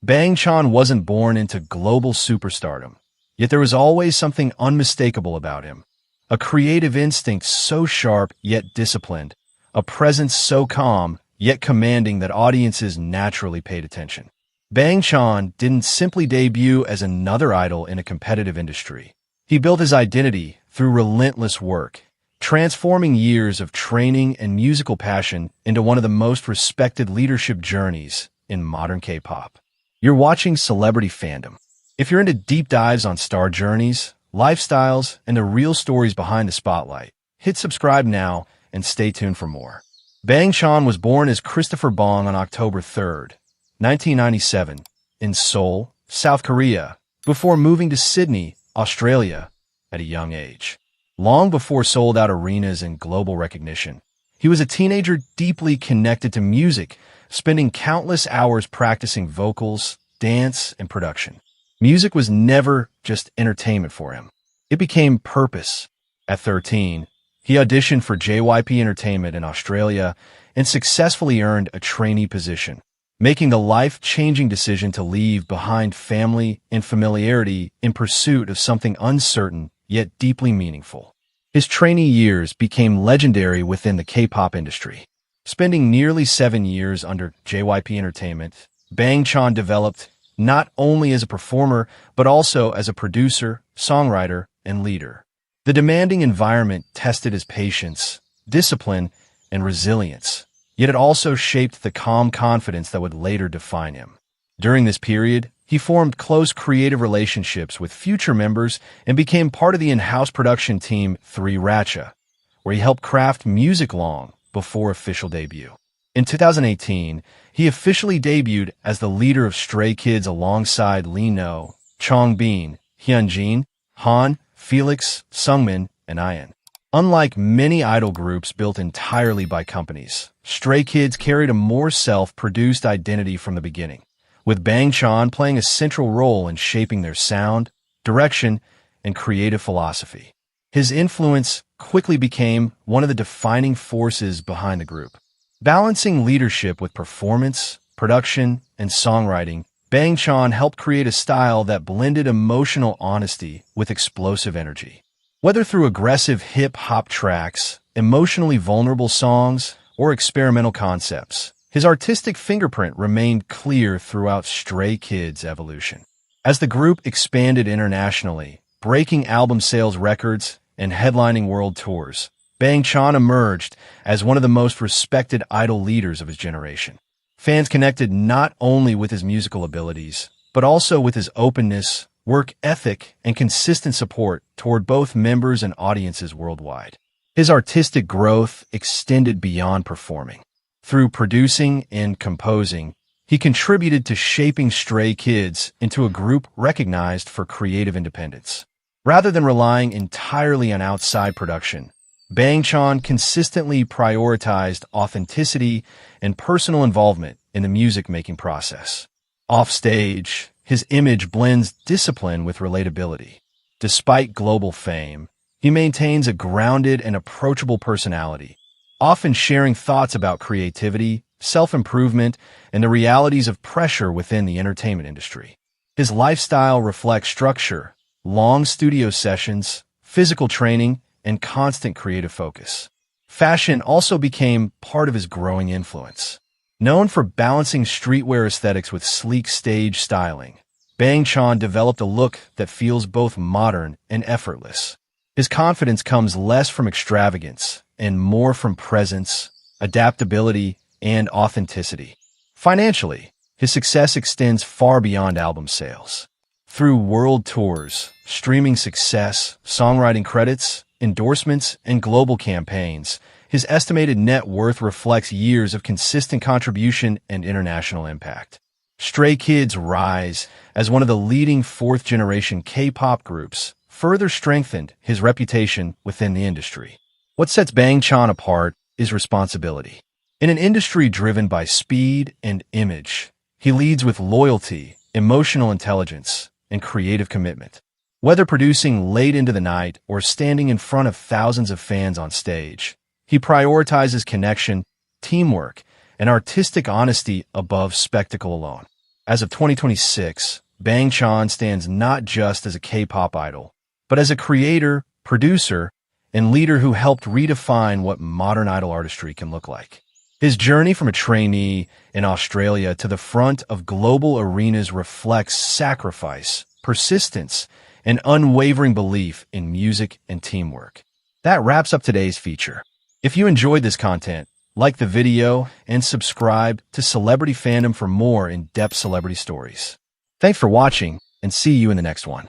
Bang Chan wasn't born into global superstardom, yet there was always something unmistakable about him. A creative instinct so sharp yet disciplined, a presence so calm yet commanding that audiences naturally paid attention. Bang Chan didn't simply debut as another idol in a competitive industry. He built his identity through relentless work, transforming years of training and musical passion into one of the most respected leadership journeys in modern K-pop. You're watching Celebrity Fandom. If you're into deep dives on star journeys, lifestyles, and the real stories behind the spotlight, hit subscribe now and stay tuned for more. Bang Chan was born as Christopher Bong on October 3rd, 1997, in Seoul, South Korea, before moving to Sydney, Australia, at a young age. Long before sold-out arenas and global recognition, he was a teenager deeply connected to music, spending countless hours practicing vocals, dance, and production. Music was never just entertainment for him. It became purpose. At 13, he auditioned for JYP Entertainment in Australia and successfully earned a trainee position, making the life-changing decision to leave behind family and familiarity in pursuit of something uncertain yet deeply meaningful. His trainee years became legendary within the K-pop industry. Spending nearly 7 years under JYP Entertainment, Bang Chan developed not only as a performer, but also as a producer, songwriter, and leader. The demanding environment tested his patience, discipline, and resilience, yet it also shaped the calm confidence that would later define him. During this period, he formed close creative relationships with future members and became part of the in-house production team 3 Ratcha, where he helped craft music long before official debut. In 2018, he officially debuted as the leader of Stray Kids alongside Lee Know, Changbin, Hyunjin, Han, Felix, Sungmin, and Ian. Unlike many idol groups built entirely by companies, Stray Kids carried a more self-produced identity from the beginning, with Bang Chan playing a central role in shaping their sound, direction, and creative philosophy. His influence quickly became one of the defining forces behind the group. Balancing leadership with performance, production, and songwriting, Bang Chan helped create a style that blended emotional honesty with explosive energy. Whether through aggressive hip-hop tracks, emotionally vulnerable songs, or experimental concepts, his artistic fingerprint remained clear throughout Stray Kids' evolution. As the group expanded internationally, breaking album sales records and headlining world tours, Bang Chan emerged as one of the most respected idol leaders of his generation. Fans connected not only with his musical abilities, but also with his openness, work ethic, and consistent support toward both members and audiences worldwide. His artistic growth extended beyond performing. Through producing and composing, he contributed to shaping Stray Kids into a group recognized for creative independence. Rather than relying entirely on outside production, Bang Chan consistently prioritized authenticity and personal involvement in the music-making process. Offstage, his image blends discipline with relatability. Despite global fame, he maintains a grounded and approachable personality, often sharing thoughts about creativity, self-improvement, and the realities of pressure within the entertainment industry. His lifestyle reflects structure, long studio sessions, physical training, and constant creative focus. Fashion also became part of his growing influence. Known for balancing streetwear aesthetics with sleek stage styling, Bang Chan developed a look that feels both modern and effortless. His confidence comes less from extravagance and more from presence, adaptability, and authenticity. Financially, his success extends far beyond album sales. Through world tours, streaming success, songwriting credits, endorsements, and global campaigns, his estimated net worth reflects years of consistent contribution and international impact. Stray Kids' rise as one of the leading fourth-generation K-pop groups further strengthened his reputation within the industry. What sets Bang Chan apart is responsibility. In an industry driven by speed and image, he leads with loyalty, emotional intelligence, and creative commitment. Whether producing late into the night or standing in front of thousands of fans on stage, he prioritizes connection, teamwork, and artistic honesty above spectacle alone. As of 2026, Bang Chan stands not just as a K-pop idol, but as a creator, producer, and leader who helped redefine what modern idol artistry can look like. His journey from a trainee in Australia to the front of global arenas reflects sacrifice, persistence, and unwavering belief in music and teamwork. That wraps up today's feature. If you enjoyed this content, like the video and subscribe to Celebrity Fandom for more in-depth celebrity stories. Thanks for watching, and see you in the next one.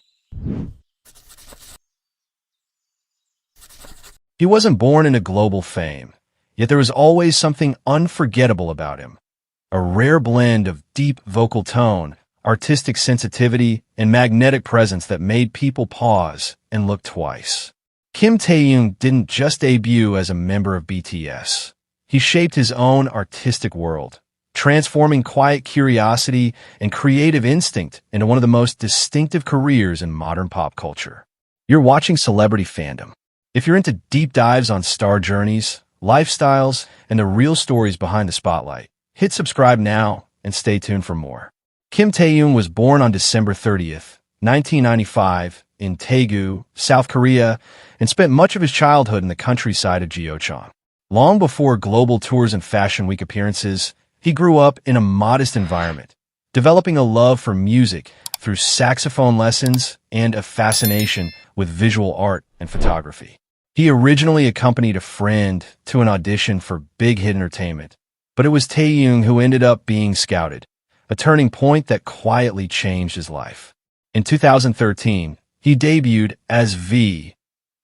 He wasn't born into global fame, yet there was always something unforgettable about him. A rare blend of deep vocal tone, artistic sensitivity, and magnetic presence that made people pause and look twice. Kim Taehyung didn't just debut as a member of BTS. He shaped his own artistic world, transforming quiet curiosity and creative instinct into one of the most distinctive careers in modern pop culture. You're watching Celebrity Fandom. If you're into deep dives on star journeys, lifestyles, and the real stories behind the spotlight, hit subscribe now and stay tuned for more. Kim Taehyung was born on December 30th, 1995, in Daegu, South Korea, and spent much of his childhood in the countryside of Gyeocheon. Long before global tours and Fashion Week appearances, he grew up in a modest environment, developing a love for music through saxophone lessons and a fascination with visual art and photography. He originally accompanied a friend to an audition for Big Hit Entertainment, but it was Taehyung who ended up being scouted, a turning point that quietly changed his life. In 2013, he debuted as V,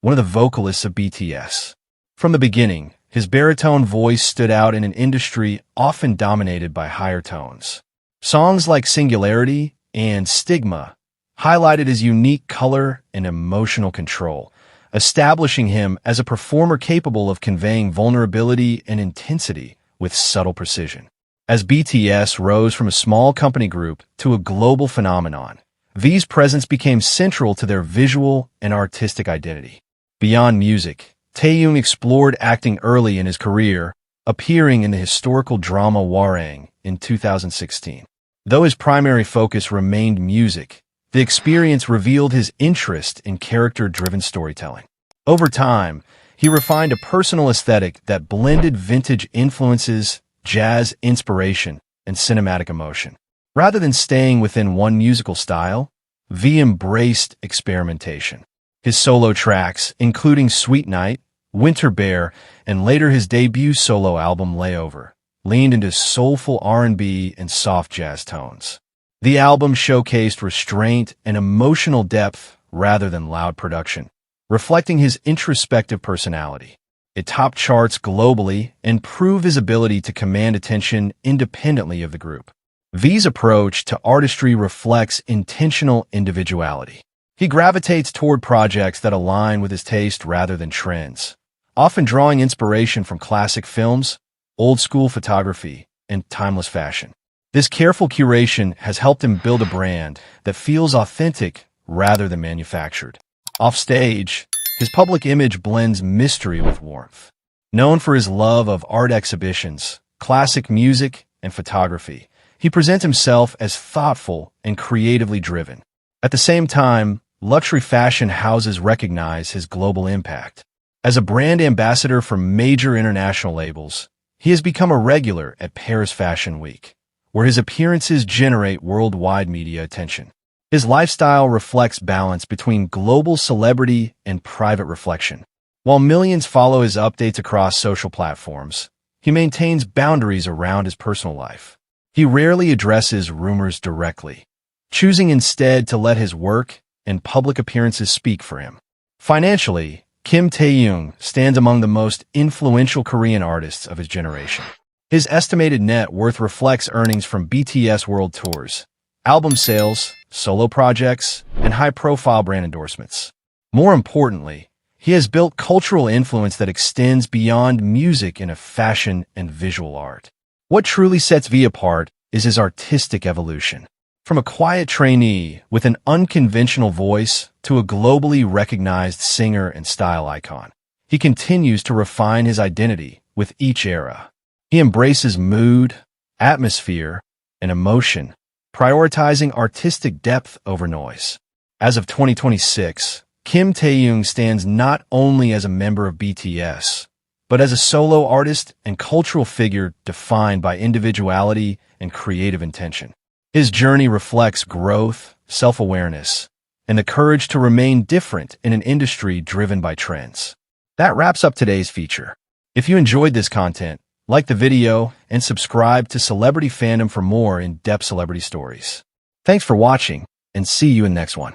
one of the vocalists of BTS. From the beginning, his baritone voice stood out in an industry often dominated by higher tones. Songs like Singularity and Stigma highlighted his unique color and emotional control, establishing him as a performer capable of conveying vulnerability and intensity with subtle precision. As BTS rose from a small company group to a global phenomenon, V's presence became central to their visual and artistic identity. Beyond music, Taehyung explored acting early in his career, appearing in the historical drama Warang in 2016. Though his primary focus remained music, the experience revealed his interest in character-driven storytelling. Over time, he refined a personal aesthetic that blended vintage influences, jazz inspiration, and cinematic emotion. Rather than staying within one musical style, V embraced experimentation. His solo tracks, including Sweet Night, Winter Bear, and later his debut solo album Layover, leaned into soulful R&B and soft jazz tones. The album showcased restraint and emotional depth rather than loud production, reflecting his introspective personality. It topped charts globally and proved his ability to command attention independently of the group. V's approach to artistry reflects intentional individuality. He gravitates toward projects that align with his taste rather than trends, often drawing inspiration from classic films, old-school photography, and timeless fashion. This careful curation has helped him build a brand that feels authentic rather than manufactured. Offstage, his public image blends mystery with warmth. Known for his love of art exhibitions, classic music, and photography, he presents himself as thoughtful and creatively driven. At the same time, luxury fashion houses recognize his global impact. As a brand ambassador for major international labels, he has become a regular at Paris Fashion Week, where his appearances generate worldwide media attention. His lifestyle reflects balance between global celebrity and private reflection. While millions follow his updates across social platforms, he maintains boundaries around his personal life. He rarely addresses rumors directly, choosing instead to let his work and public appearances speak for him. Financially, Kim Taehyung stands among the most influential Korean artists of his generation. His estimated net worth reflects earnings from BTS world tours, album sales, solo projects, and high-profile brand endorsements. More importantly, he has built cultural influence that extends beyond music into fashion and visual art. What truly sets V apart is his artistic evolution. From a quiet trainee with an unconventional voice to a globally recognized singer and style icon, he continues to refine his identity with each era. He embraces mood, atmosphere, and emotion, prioritizing artistic depth over noise. As of 2026, Kim Taehyung stands not only as a member of BTS, but as a solo artist and cultural figure defined by individuality and creative intention. His journey reflects growth, self-awareness, and the courage to remain different in an industry driven by trends. That wraps up today's feature. If you enjoyed this content, like the video and subscribe to Celebrity Fandom for more in-depth celebrity stories. Thanks for watching, and see you in the next one.